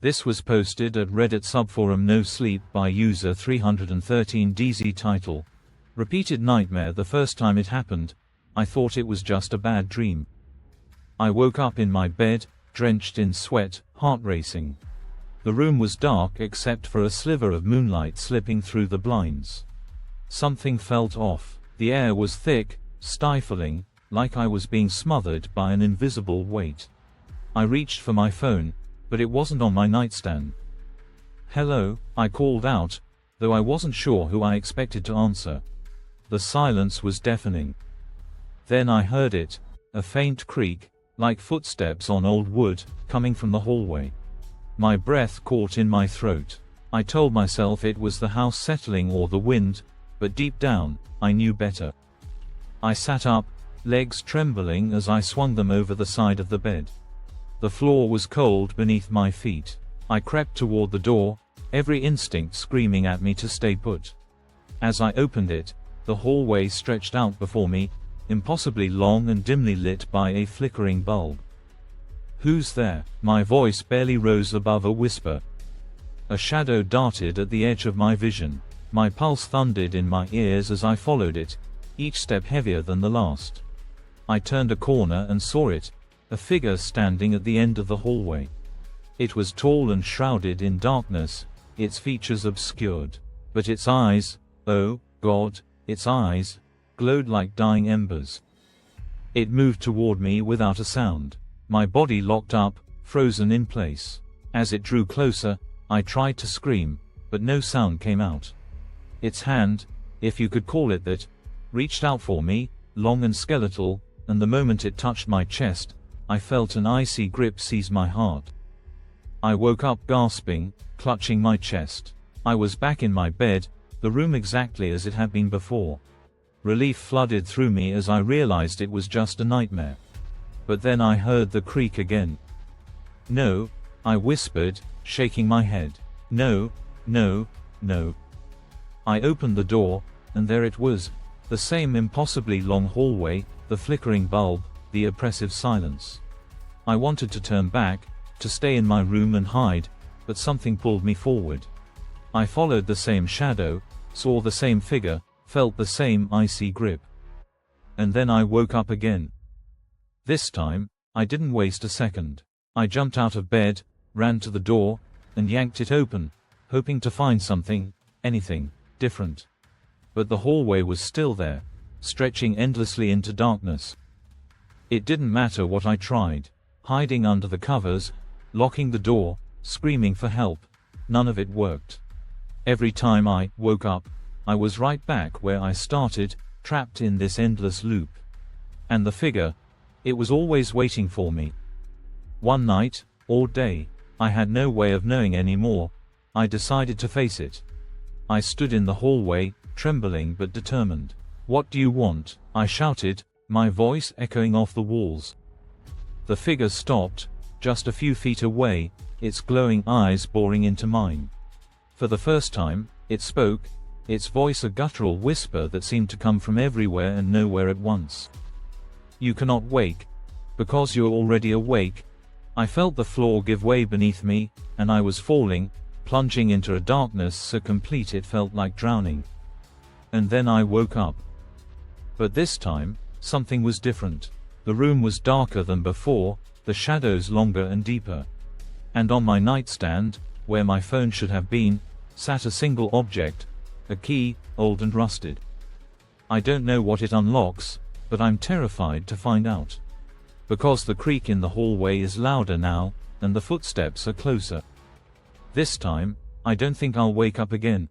This was posted at Reddit subforum No Sleep by user 313DZ. Title: Repeated nightmare. The first time it happened, I thought it was just a bad dream. I woke up in my bed, drenched in sweat, heart racing. The room was dark except for a sliver of moonlight slipping through the blinds. Something felt off. The air was thick, stifling, like I was being smothered by an invisible weight. I reached for my phone, but it wasn't on my nightstand. "Hello," I called out, though I wasn't sure who I expected to answer. The silence was deafening. Then I heard it, a faint creak, like footsteps on old wood, coming from the hallway. My breath caught in my throat. I told myself it was the house settling or the wind, but deep down, I knew better. I sat up, legs trembling as I swung them over the side of the bed. The floor was cold beneath my feet. I crept toward the door, every instinct screaming at me to stay put. As I opened it, the hallway stretched out before me, impossibly long and dimly lit by a flickering bulb. "Who's there?" My voice barely rose above a whisper. A shadow darted at the edge of my vision. My pulse thundered in my ears as I followed it, each step heavier than the last. I turned a corner and saw it, a figure standing at the end of the hallway. It was tall and shrouded in darkness, its features obscured. But its eyes, oh God, its eyes, glowed like dying embers. It moved toward me without a sound. My body locked up, frozen in place. As it drew closer, I tried to scream, but no sound came out. Its hand, if you could call it that, reached out for me, long and skeletal, and the moment it touched my chest, I felt an icy grip seize my heart. I woke up gasping, clutching my chest. I was back in my bed, the room exactly as it had been before. Relief flooded through me as I realized it was just a nightmare. But then I heard the creak again. "No," I whispered, shaking my head. "No, no, no." I opened the door, and there it was, the same impossibly long hallway, the flickering bulb, the oppressive silence. I wanted to turn back, to stay in my room and hide, but something pulled me forward. I followed the same shadow, saw the same figure, felt the same icy grip. And then I woke up again. This time, I didn't waste a second. I jumped out of bed, ran to the door, and yanked it open, hoping to find something, anything, different. But the hallway was still there, stretching endlessly into darkness. It didn't matter what I tried, hiding under the covers, locking the door, screaming for help, none of it worked. Every time I woke up, I was right back where I started, trapped in this endless loop. And the figure, it was always waiting for me. One night, or day, I had no way of knowing anymore, I decided to face it. I stood in the hallway, trembling but determined. "What do you want?" I shouted, my voice echoing off the walls. The figure stopped, just a few feet away, its glowing eyes boring into mine. For the first time, it spoke, its voice a guttural whisper that seemed to come from everywhere and nowhere at once. "You cannot wake, because you're already awake." I felt the floor give way beneath me, and I was falling, plunging into a darkness so complete it felt like drowning. And then I woke up. But this time, something was different. The room was darker than before, the shadows longer and deeper. And on my nightstand, where my phone should have been, sat a single object, a key, old and rusted. I don't know what it unlocks, but I'm terrified to find out. Because the creak in the hallway is louder now, and the footsteps are closer. This time, I don't think I'll wake up again.